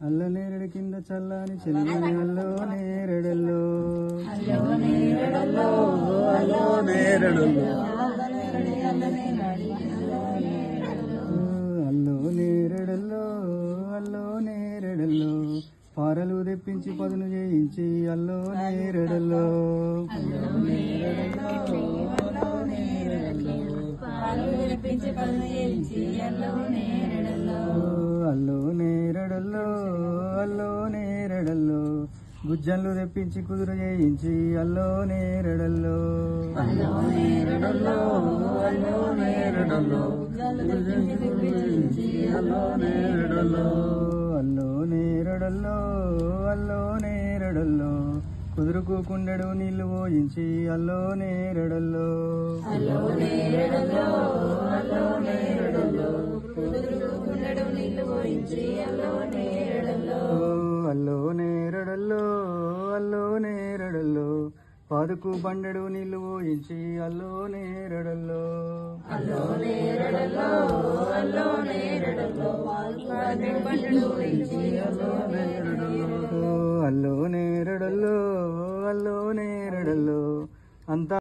అల్ల నేరడు కింద చల్లాని చెల్లి అల్లో నేరడల్లో అల్లో నేరడల్లో అల్లో నేరడల్లో పారలు తెప్పించి పదును చేయించి అల్లో నేరడల్లో అల్లో నేరడల్లో అల్లో నేరడల్లో గుజ్జన్లు తెప్పించి కుదురు చేయించి అల్లో నేరడల్లో అల్లో నేరడల్లో అల్లో నేరడల్లో అల్లో నేరడల్లో అల్లో నేరడల్లో అల్లో నేరడల్లో కుదురుకు కుండెడు నీళ్లు పోయించి అల్లో నేరడల్లో అల్లో నేరడల్లో అల్లో నేరడల్లో అల్లో నేరడల్లో అల్లో నేరడల్లో పాదుకు బండెడు నీళ్లు పోయించి అల్లో నేరడల్లో అల్లో నేరడల్లో అల్లో నేరడల్లో అల్లో నేరడల్లో అల్లో నేరడల్లో అంతా